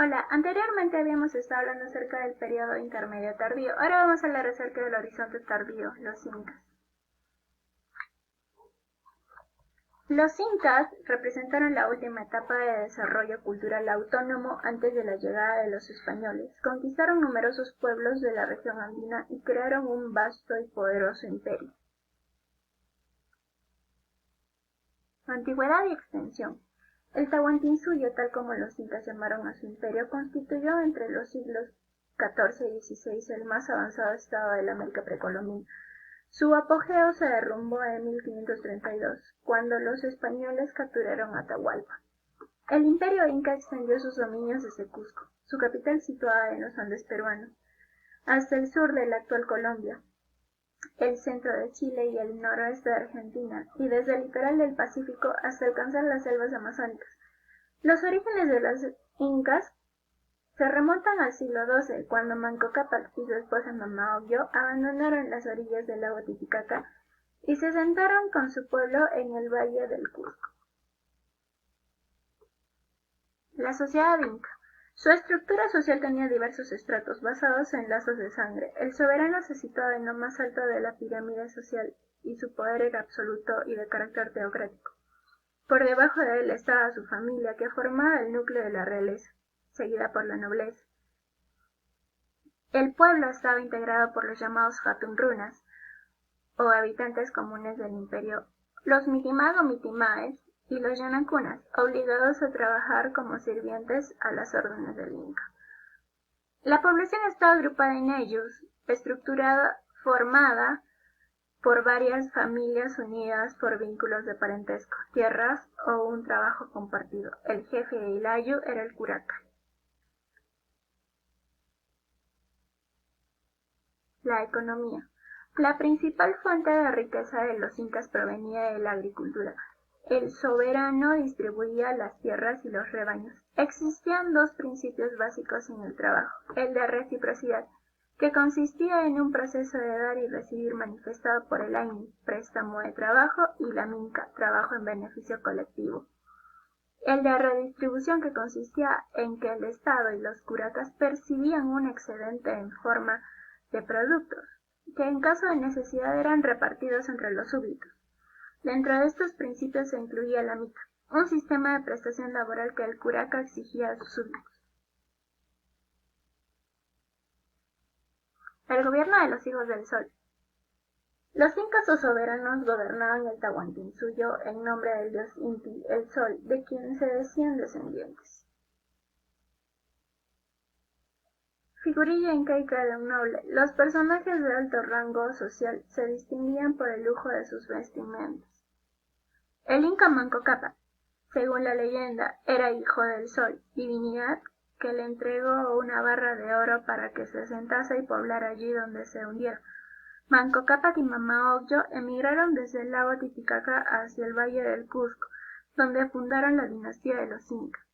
Hola, anteriormente habíamos estado hablando acerca del periodo intermedio tardío. Ahora vamos a hablar acerca del horizonte tardío, los incas. Los incas representaron la última etapa de desarrollo cultural autónomo antes de la llegada de los españoles. Conquistaron numerosos pueblos de la región andina y crearon un vasto y poderoso imperio. Antigüedad y extensión. El Tahuantinsuyo, tal como los incas llamaron a su imperio, constituyó entre los siglos XIV y XVI el más avanzado estado de la América precolombina. Su apogeo se derrumbó en 1532, cuando los españoles capturaron Atahualpa. El imperio inca extendió sus dominios desde Cusco, su capital situada en los Andes peruanos, hasta el sur de la actual Colombia, el centro de Chile y el noroeste de Argentina, y desde el litoral del Pacífico hasta alcanzar las selvas amazónicas. Los orígenes de los incas se remontan al siglo XII, cuando Manco Cápac y su esposa Mama Ocllo abandonaron las orillas del lago Titicaca y se asentaron con su pueblo en el valle del Cusco. La sociedad inca. Su estructura social tenía diversos estratos basados en lazos de sangre. El soberano se situaba en lo más alto de la pirámide social y su poder era absoluto y de carácter teocrático. Por debajo de él estaba su familia, que formaba el núcleo de la realeza, seguida por la nobleza. El pueblo estaba integrado por los llamados Hatunrunas, o habitantes comunes del imperio, los Mitimago Mitimaes y los Yanacunas, obligados a trabajar como sirvientes a las órdenes del Inca. La población estaba agrupada en ellos, formada por varias familias unidas por vínculos de parentesco, tierras o un trabajo compartido. El jefe de Ilayu era el curaca. La economía. La principal fuente de riqueza de los incas provenía de la agricultura. El soberano distribuía las tierras y los rebaños. Existían dos principios básicos en el trabajo: el de reciprocidad, que consistía en un proceso de dar y recibir manifestado por el aini, préstamo de trabajo, y la minca, trabajo en beneficio colectivo. El de redistribución, que consistía en que el Estado y los curacas percibían un excedente en forma de productos, que en caso de necesidad eran repartidos entre los súbditos. Dentro de estos principios se incluía la mica, un sistema de prestación laboral que el curaca exigía a sus súbditos. El gobierno de los hijos del sol. Los incas o soberanos gobernaban el Tahuantinsuyo en nombre del dios Inti, el sol, de quien se decían descendientes. Figurilla incaica de un noble. Los personajes de alto rango social se distinguían por el lujo de sus vestimentas. El inca Manco Cápac, según la leyenda, era hijo del sol, divinidad que le entregó una barra de oro para que se sentase y poblara allí donde se hundiera. Manco Cápac y Mama Ocllo emigraron desde el lago Titicaca hacia el valle del Cusco, donde fundaron la dinastía de los incas.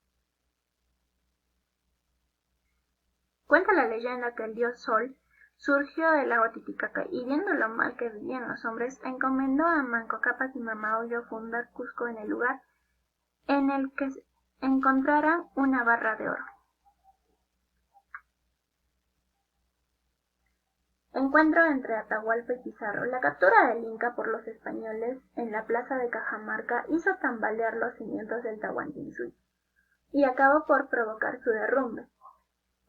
Cuenta la leyenda que el dios Sol surgió del lago Titicaca y, viendo lo mal que vivían los hombres, encomendó a Manco Cápac y Mama Ocllo fundar Cusco en el lugar en el que encontraran una barra de oro. Encuentro entre Atahualpa y Pizarro. La captura del Inca por los españoles en la plaza de Cajamarca hizo tambalear los cimientos del Tahuantinsuyo y acabó por provocar su derrumbe.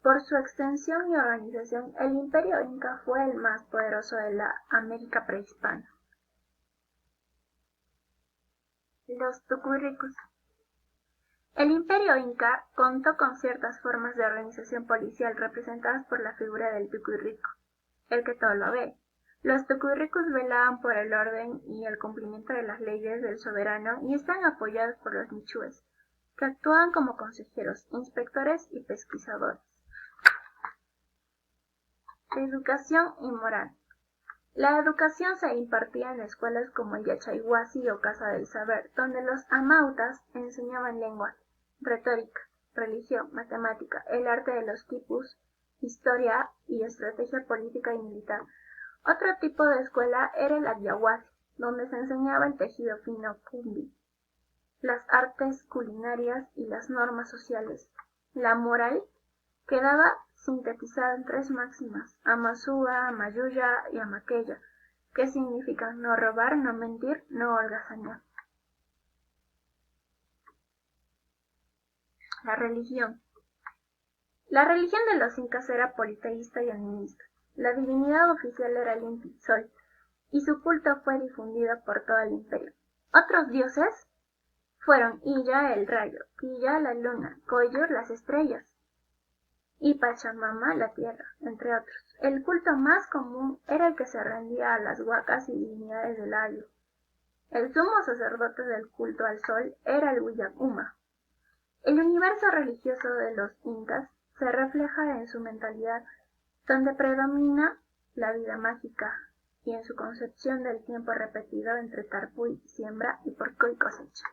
Por su extensión y organización, el imperio inca fue el más poderoso de la América prehispana. Los tucurricos. El imperio inca contó con ciertas formas de organización policial representadas por la figura del tucurrico, el que todo lo ve. Los tucurricos velaban por el orden y el cumplimiento de las leyes del soberano y están apoyados por los michúes, que actúan como consejeros, inspectores y pesquisadores. Educación y moral. La educación se impartía en escuelas como el Yachayhuasi o Casa del Saber, donde los amautas enseñaban lengua, retórica, religión, matemática, el arte de los quipus, historia y estrategia política y militar. Otro tipo de escuela era el Ayahuasi, donde se enseñaba el tejido fino cumbi, las artes culinarias y las normas sociales. La moral quedaba sintetizada en tres máximas: Amasúa, Amayuya y Amaquella, que significan no robar, no mentir, no holgazanear. La religión. La religión de los incas era politeísta y animista. La divinidad oficial era el Inti, Sol, y su culto fue difundido por todo el imperio. Otros dioses fueron Illa, el rayo; Quilla, la luna; Coyur, las estrellas; y Pachamama, la tierra, entre otros. El culto más común era el que se rendía a las huacas y divinidades del agua. El sumo sacerdote del culto al sol era el Willacuma. El universo religioso de los incas se refleja en su mentalidad, donde predomina la vida mágica, y en su concepción del tiempo repetido entre Tarpuy, siembra, y Porcoy, cosecha.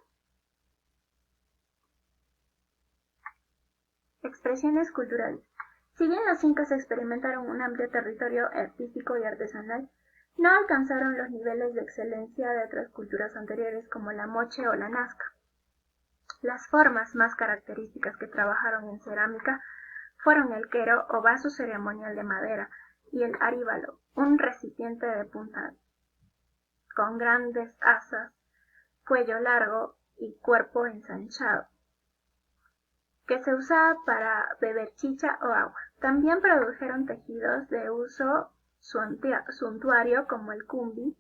Expresiones culturales. Si bien los incas experimentaron un amplio territorio artístico y artesanal, no alcanzaron los niveles de excelencia de otras culturas anteriores como la moche o la nazca. Las formas más características que trabajaron en cerámica fueron el quero o vaso ceremonial de madera y el aríbalo, un recipiente de punta con grandes asas, cuello largo y cuerpo ensanchado, que se usaba para beber chicha o agua. También produjeron tejidos de uso suntuario como el cumbi,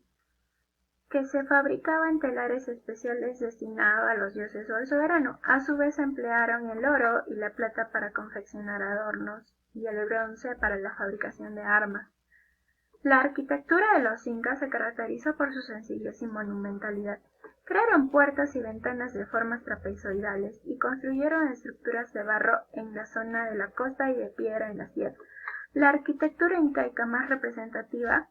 que se fabricaba en telares especiales destinados a los dioses o al soberano. A su vez emplearon el oro y la plata para confeccionar adornos y el bronce para la fabricación de armas. La arquitectura de los incas se caracterizó por su sencillez y monumentalidad. Crearon puertas y ventanas de formas trapezoidales y construyeron estructuras de barro en la zona de la costa y de piedra en la sierra. La arquitectura incaica más representativa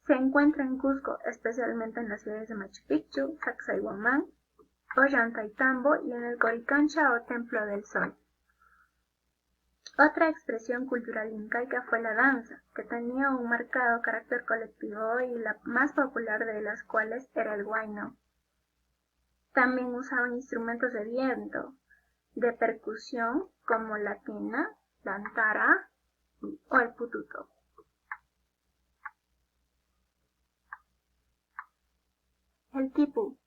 se encuentra en Cusco, especialmente en las ciudades de Machu Picchu, Sacsayhuamán, Ollantaytambo y en el Coricancha o Templo del Sol. Otra expresión cultural incaica fue la danza, que tenía un marcado carácter colectivo y la más popular de las cuales era el huayno. También usaban instrumentos de viento, de percusión como la quena, la antara o el pututo. El quipu.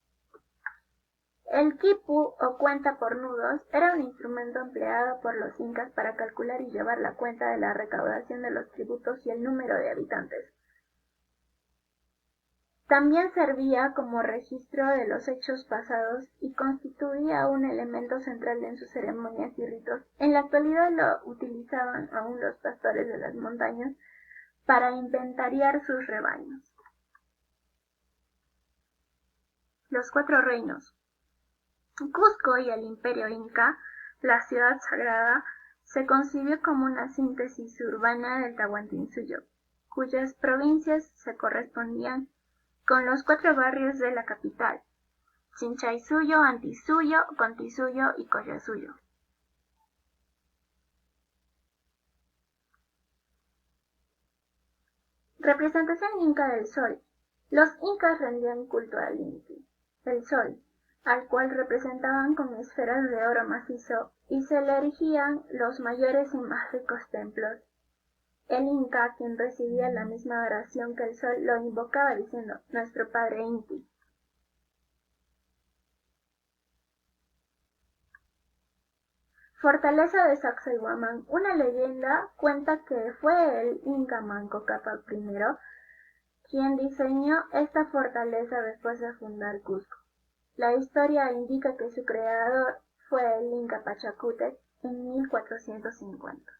El quipu o cuenta por nudos era un instrumento empleado por los incas para calcular y llevar la cuenta de la recaudación de los tributos y el número de habitantes. También servía como registro de los hechos pasados y constituía un elemento central en sus ceremonias y ritos. En la actualidad lo utilizaban aún los pastores de las montañas para inventariar sus rebaños. Los cuatro reinos. Cusco y el Imperio Inca, la ciudad sagrada, se concibió como una síntesis urbana del Tahuantinsuyo, cuyas provincias se correspondían con los cuatro barrios de la capital: Chinchaysuyo, Antisuyo, Contisuyo y Collasuyo. Representación inca del sol. Los incas rendían culto al Inti, el sol, al cual representaban con esferas de oro macizo, y se le erigían los mayores y más ricos templos. El inca, quien recibía la misma oración que el sol, lo invocaba diciendo: nuestro padre Inti. Fortaleza de Sacsayhuamán. Una leyenda cuenta que fue el inca Manco Cápac I quien diseñó esta fortaleza después de fundar Cusco. La historia indica que su creador fue el inca Pachacútec en 1450.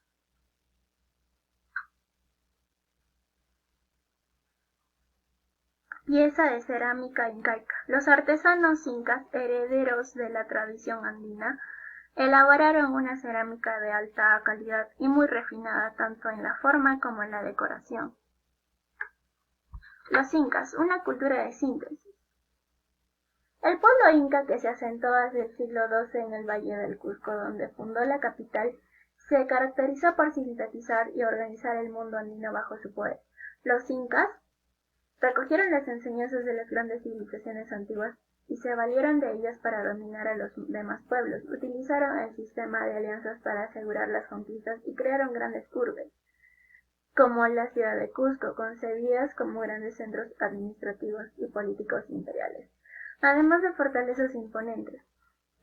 Pieza de cerámica incaica. Los artesanos incas, herederos de la tradición andina, elaboraron una cerámica de alta calidad y muy refinada tanto en la forma como en la decoración. Los incas, una cultura de síntesis. El pueblo inca, que se asentó hacia el siglo XII en el Valle del Cusco, donde fundó la capital, se caracterizó por sintetizar y organizar el mundo andino bajo su poder. Los incas recogieron las enseñanzas de las grandes civilizaciones antiguas y se valieron de ellas para dominar a los demás pueblos. Utilizaron el sistema de alianzas para asegurar las conquistas y crearon grandes urbes, como la ciudad de Cusco, concebidas como grandes centros administrativos y políticos imperiales, además de fortalezas imponentes.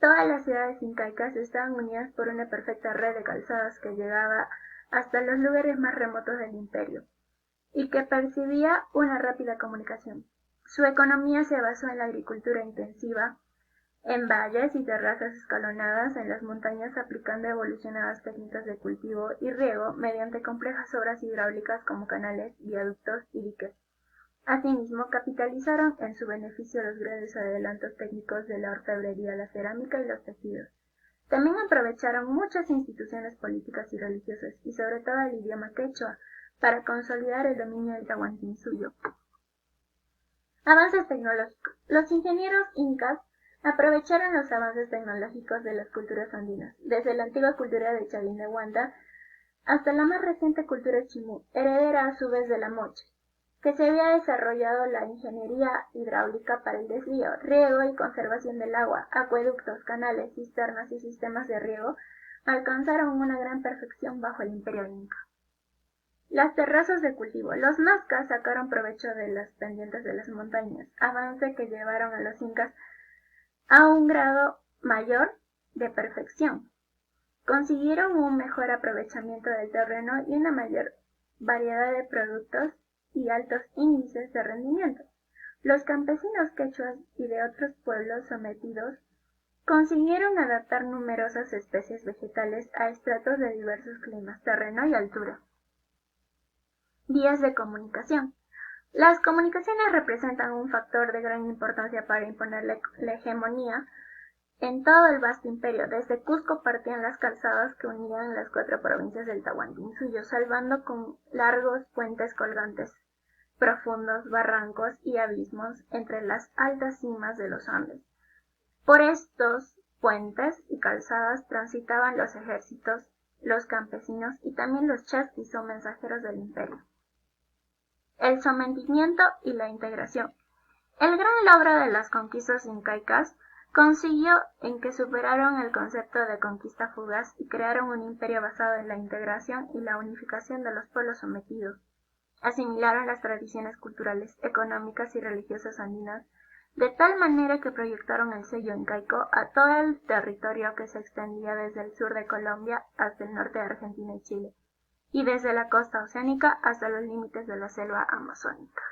Todas las ciudades incaicas estaban unidas por una perfecta red de calzadas que llegaba hasta los lugares más remotos del imperio, y que percibía una rápida comunicación. Su economía se basó en la agricultura intensiva, en valles y terrazas escalonadas en las montañas, aplicando evolucionadas técnicas de cultivo y riego mediante complejas obras hidráulicas como canales, viaductos y diques. Asimismo, capitalizaron en su beneficio los grandes adelantos técnicos de la orfebrería, la cerámica y los tejidos. También aprovecharon muchas instituciones políticas y religiosas, y sobre todo el idioma quechua, para consolidar el dominio del Tahuantinsuyo. Avances tecnológicos. Los ingenieros incas aprovecharon los avances tecnológicos de las culturas andinas, desde la antigua cultura de Chavin hasta la más reciente cultura chimú, heredera a su vez de la moche, que se había desarrollado la ingeniería hidráulica para el desvío, riego y conservación del agua. Acueductos, canales, cisternas y sistemas de riego alcanzaron una gran perfección bajo el imperio inca. Las terrazas de cultivo. Los nazcas sacaron provecho de las pendientes de las montañas, avance que llevaron a los incas a un grado mayor de perfección. Consiguieron un mejor aprovechamiento del terreno y una mayor variedad de productos y altos índices de rendimiento. Los campesinos quechuas y de otros pueblos sometidos consiguieron adaptar numerosas especies vegetales a estratos de diversos climas, terreno y altura. Vías de comunicación. Las comunicaciones representan un factor de gran importancia para imponer la hegemonía en todo el vasto imperio. Desde Cusco partían las calzadas que unían las 4 provincias del Tahuantinsuyo, salvando con largos puentes colgantes, profundos barrancos y abismos entre las altas cimas de los Andes. Por estos puentes y calzadas transitaban los ejércitos, los campesinos y también los chasquis o mensajeros del imperio. El sometimiento y la integración. El gran logro de las conquistas incaicas consiguió en que superaron el concepto de conquista fugaz y crearon un imperio basado en la integración y la unificación de los pueblos sometidos. Asimilaron las tradiciones culturales, económicas y religiosas andinas, de tal manera que proyectaron el sello incaico a todo el territorio que se extendía desde el sur de Colombia hasta el norte de Argentina y Chile, y desde la costa oceánica hasta los límites de la selva amazónica.